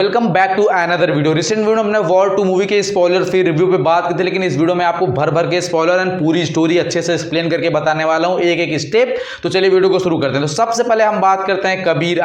Welcome back to another video. Recent video में हमने War 2 movie के स्पॉइलर फिर रिव्यू पे बात की थी, लेकिन इस वीडियो में आपको भर भर के स्पॉइलर एंड पूरी स्टोरी अच्छे से एक्सप्लेन करके बताने वाला हूं, एक एक स्टेप। तो चलिए वीडियो को शुरू करते हैं। तो सबसे पहले हम बात करते हैं कबीर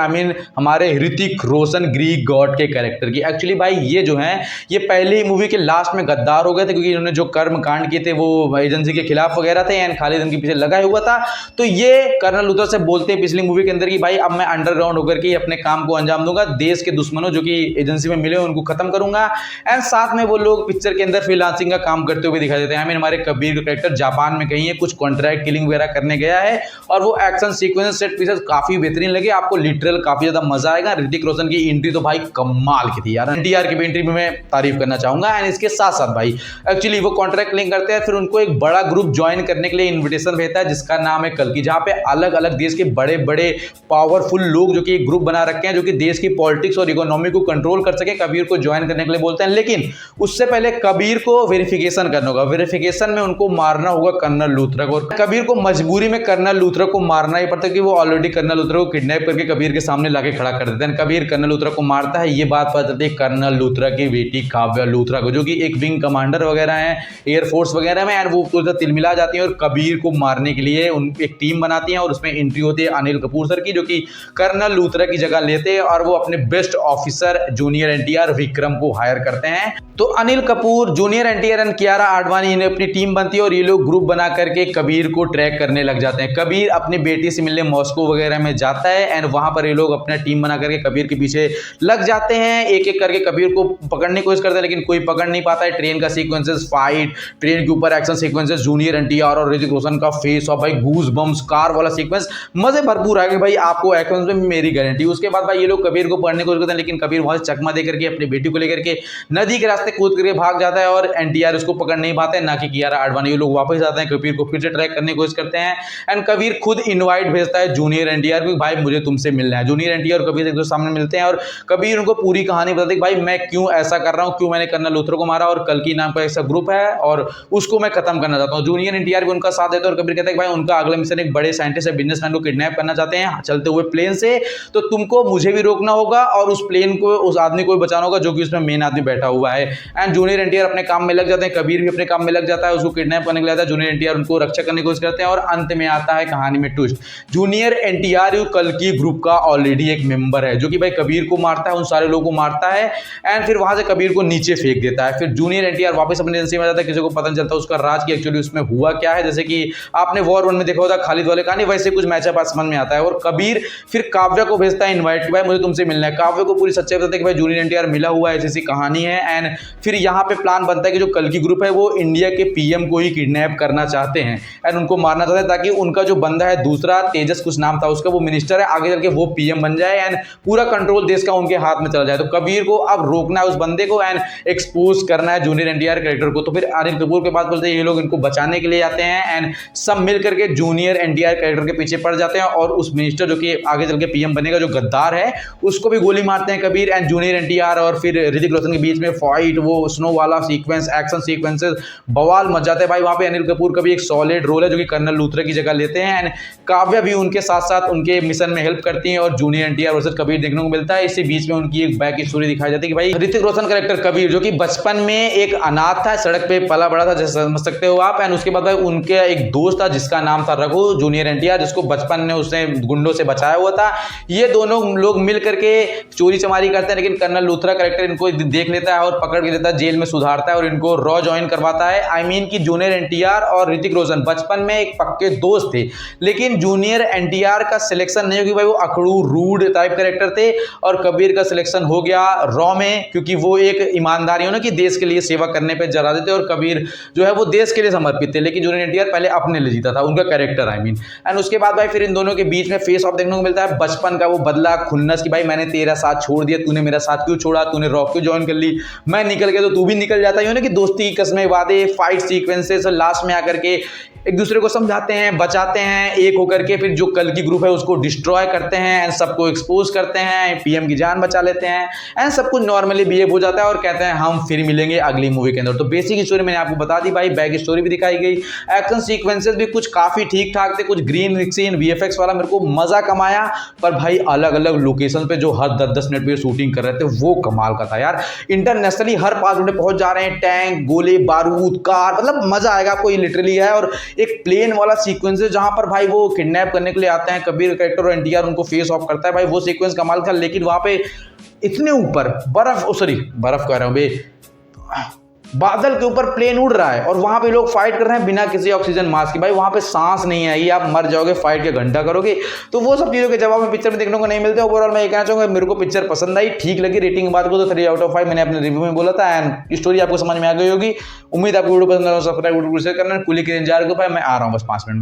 हमारे ऋतिक रोशन ग्रीक गॉड के कैरेक्टर की। एक्चुअली भाई ये जो है ये पहली मूवी के लास्ट में गद्दार हो गए थे, क्योंकि इन्होंने जो कर्म कांड किए थे वो एजेंसी के खिलाफ वगैरह थे एंड खालिद इनके पीछे लगा हुआ था। तो ये कर्नल लूथर से बोलते हैं पिछली मूवी के अंदर कि भाई अब मैं अंडरग्राउंड होकर के अपने काम को अंजाम दूंगा, देश के दुश्मनों जो कि एजेंसी में मिले उनको खत्म करूंगा। एंड साथ में वो लोग पिक्चर के अंदर फ्रीलांसिंग का काम करते हुए दिखाई देते हैं। हमारे कबीर का कैरेक्टर जापान में कहीं है, कुछ कॉन्ट्रैक्ट किलिंग वगैरह करने गया है और वो एक्शन सीक्वेंस सेट पीसेस काफी बेहतरीन लगे, आपको लिटरल काफी ज्यादा मजा आएगा। ऋतिक रोशन की एंट्री तो भाई कमाल की थी यार, एनटीआर की एंट्री में मैं तारीफ करना चाहूंगा। एंड इसके साथ साथ भाई एक्चुअली वो कॉन्ट्रैक्ट किलिंग करते हैं, फिर उनको एक बड़ा ग्रुप ज्वाइन करने के लिए इन्विटेशन भेजता है जिसका नाम है कल्कि, जहां पे अलग अलग देश के बड़े बड़े पावरफुल लोग जो कि एक ग्रुप बना रखे हैं जो कि देश की पॉलिटिक्स और इकोनॉमी को कंट्रोल कर सके, कबीर को ज्वाइन करने के लिए बोलते हैं। लेकिन उससे पहले कबीर को वेरिफिकेशन करना होगा, वेरिफिकेशन में उनको मारना होगा कर्नल लूथरक, और कबीर को मजबूरी में कर्नल लूथरक को मारना ही पड़ता है कि वो ऑलरेडी कर्नल लूथरक को किडनैप करके कबीर के सामने लाके खड़ा कर देते हैं। कबीर कर्नल लूथरक को मारता है, ये बात पता चलती है कर्नल लूथरक की बेटी काव्या लूथरक को, जो कि एक विंग कमांडर वगैरह है एयरफोर्स वगैरह में, एंड वो तिलमिला जाती है और कबीर को मारने के लिए उन एक टीम बनाती है। और उसमें एंट्री होती है अनिल कपूर सर की, जो कि कर्नल लूथरक की जगह लेते हैं और वो अपने best officer junior NTR Vikram को हायर करते हैं। तो अनिल कपूर, जूनियर एनटीआर एंड कियारा आडवाणी इन्हें अपनी टीम बनती है और ये लोग ग्रुप बना करके कबीर को ट्रैक करने लग जाते हैं। कबीर अपनी बेटी से मिलने मॉस्को वगैरह में जाता है एंड वहां पर ये लोग अपना टीम बना करके कबीर के पीछे लग जाते हैं, एक एक करके कबीर को पकड़ने की कोशिश करते हैं, लेकिन कोई पकड़ नहीं पाता है। ट्रेन का सीक्वेंसेस, फाइट, ट्रेन के ऊपर एक्शन सीक्वेंसेस, जूनियर एनटीआर और ऋतिक रोशन का फेस और भाई गूज बम्स कार वाला सीक्वेंस, मजे भरपूर आएंगे भाई आपको एक्शन में, मेरी गारंटी। उसके बाद भाई ये लोग कबीर को पकड़ने की कोशिश करते हैं, लेकिन कबीर वहां से चकमा दे करके अपनी बेटी को लेकर के नदी के रास्ते कूद करके भाग जाता है और एनटीआर उसको पकड़ नहीं पाते, ना कि कियारा आडवाणी। ये लोग वापस आते हैं, कबीर को फिर से ट्रैक करने की कोशिश करते हैं एंड कबीर खुद इनवाइट भेजता है जूनियर एनटीआर को, भाई मुझे तुमसे मिलना है। जूनियर एनटीआर और कबीर एक दूसरे सामने मिलते हैं और कबीर उनको पूरी कहानी बताते हैं कि भाई मैं क्यों ऐसा कर रहा हूं, क्यों मैंने कर्नल लूथर को मारा और कल्कि नाम का ऐसा ग्रुप है और उसको मैं खत्म करना चाहता हूं। जूनियर एनटीआर भी उनका साथ देते हैं और कबीर कहता है कि भाई उनका अगला मिशन एक बड़े साइंटिस्ट या बिजनेसमैन को किडनैप करना चाहते हैं चलते हुए प्लेन से, तो तुमको मुझे भी रोकना होगा और उस प्लेन को, उस आदमी को बचाना होगा जो कि उसमें मेन आदमी बैठा हुआ है। एंड जूनियर एनटीआर अपने काम में लग जाते हैं, कबीर भी अपने काम में लग जाता है, उसको किडनैप करने के लिए आता है। जूनियर एनटीआर उनको रक्षा करने की कोशिश करते हैं और अंत में आता है कहानी में ट्विस्ट। जूनियर एनटीआर कल्कि ग्रुप का ऑलरेडी एक मेंबर है जो कि भाई कबीर को मारता है, उन सारे लोगों को मारता है एंड फिर वहां से कबीर को नीचे फेंक देता है। फिर जूनियर एनटीआर वापस अपनी एजेंसी में जाता है, किसी को पता नहीं चलता उसका राज की एक्चुअली उसमें हुआ क्या है। जैसे कि आपने वॉर 1 में देखा होता खालिद वाले कहानी, वैसे कुछ मैचअप आसमान में आता है और कबीर फिर काव्या को भेजता है इनवाइट कि भाई मुझे तुमसे मिलना है। काव्या को पूरी सच्चाई बताते हैं कि भाई जूनियर एनटीआर मिला हुआ है, ऐसी कहानी है। एंड फिर यहाँ पे प्लान बनता है कि जो कल्कि ग्रुप है वो इंडिया के पीएम को ही किडनैप करना चाहते हैं एंड उनको मारना चाहते हैं, ताकि उनका जो बंदा है दूसरा तेजस कुछ नाम था उसका, वो मिनिस्टर है, आगे चल के वो पीएम बन जाए एंड पूरा कंट्रोल देश का उनके हाथ में चला जाए। तो कबीर को अब रोकना है उस बंदे को एंड एक्सपोज करना है जूनियर एनटीआर कैरेक्टर को। तो फिर अनिल कपूर के बाद बोलते हैं ये लोग इनको बचाने के लिए आते हैं एंड सब मिल करके जूनियर एनटीआर कैरेक्टर के पीछे पड़ जाते हैं और उस मिनिस्टर जो कि आगे चल के पीएम बनेगा, जो गद्दार है, उसको भी गोली मारते हैं कबीर एंड जूनियर एनटीआर और फिर ऋतिक रोशन के बीच में फाइट, वो स्नो वाला सीक्वेंस, एक्शन सीक्वेंसेस बवाल मच जाते हैं भाई। वहां पे अनिल कपूर का भी एक सॉलिड रोल है जो कि कर्नल लूथर की जगह लेते हैं एंड काव्या भी उनके साथ साथ उनके मिशन में हेल्प करती है और जूनियर एनटीआर वर्सेस कबीर देखने को मिलता है। इसी बीच में उनकी एक बैक स्टोरी दिखाई जाती है कि भाई ऋतिक रोशन कैरेक्टर कबीर जो कि बचपन में एक अनाथ था, सड़क पे पला बड़ा था, जैसे समझ सकते हो आप। एंड उसके बाद भाई उनके एक दोस्त था जिसका नाम था रघु, जूनियर एनटीआर, जिसको बचपन में उसने गुंडों से बचाया हुआ था। ये दोनों लोग मिल करके चोरी चमारी करते हैं, लेकिन कर्नल लूथरा कैरेक्टर इनको देख लेता है और पकड़ के लेता है, जेल में सुधारता है और इनको रॉ ज्वाइन करवाता है। आई मीन कि जूनियर एनटीआर और ऋतिक रोशन बचपन में एक पक्के दोस्त थे, लेकिन जूनियर एनटीआर का सिलेक्शन नहीं होगी भाई, वो अखड़ू रूड टाइप कैरेक्टर थे और कबीर का सिलेक्शन हो गया रॉ में, क्योंकि वो एक ईमानदारी हो ना कि देश के लिए सेवा करने पे जरा देते और कबीर जो है वो देश के लिए समर्पित थे, लेकिन जूनियर एनटीआर पहले अपने लिए जीता था उनका कैरेक्टर आई मीन। एंड उसके बाद भाई फिर इन दोनों के बीच में फेस ऑफ देखने को मिलता है, बचपन का वो बदला खुन्नस कि भाई मैंने तेरा साथ छोड़ दिया, तूने मेरा साथ क्यों छोड़ा, तूने रॉ क्यों ज्वाइन कर ली, मैं निकल गया तो तू भी निकल जाता है ना, कि दोस्ती की कसमें, वादे, फाइट सीक्वेंसेस और लास्ट में आकर के एक दूसरे को समझाते हैं, बचाते हैं एक होकर के, फिर जो कल की ग्रुप है उसको डिस्ट्रॉय करते हैं एंड सबको एक्सपोज करते हैं, पीएम की जान बचा लेते हैं एंड सब कुछ नॉर्मली बिहेव हो जाता है और कहते हैं हम फिर मिलेंगे अगली मूवी के अंदर। तो बेसिक स्टोरी मैंने आपको बता दी भाई, बैक स्टोरी भी दिखाई गई, एक्शन सीक्वेंसेस भी कुछ काफी ठीक ठाक थे, कुछ ग्रीन सीन वीएफएक्स वाला मेरे को मजा कमाया, पर भाई अलग अलग लोकेशन पे जो हर 10-10 मिनट पे शूटिंग कर रहे थे वो कमाल का था यार। इंटरनेशनली हर 5 मिनट पहुंच जा रहे हैं, टैंक, गोले, बारूद, कार, मतलब मजा आएगा आपको, ये लिटरली है। और एक प्लेन वाला सीक्वेंस है जहां पर भाई वो किडनैप करने के लिए आते हैं, कबीर कैरेक्टर और एनटीआर उनको फेस ऑफ करता है, भाई वो सीक्वेंस कमाल था। लेकिन वहां पे इतने ऊपर बर्फ कह रहा हूं बे, बादल के ऊपर प्लेन उड़ रहा है और वहां पे लोग फाइट कर रहे हैं बिना किसी ऑक्सीजन मास्क के, भाई वहां पे सांस नहीं आएगी, आप मर जाओगे, फाइट के घंटा करोगे। तो वो सब चीजों के जवाब में पिक्चर में देखने को नहीं मिलते। ओवरऑल मैं ये कहना चाहूंगा मेरे को पिक्चर पसंद आई, ठीक लगी। रेटिंग बात को तो 3 आउट ऑफ 5 मैंने अपने रिव्यू में बोला था एंड स्टोरी आपको समझ में आ गई होगी। उम्मीद आपको वीडियो पसंद आएगा, सब्सक्राइब शेयर करना, कुली के इंतजार को भाई मैं आ रहा हूं बस 5 मिनट में।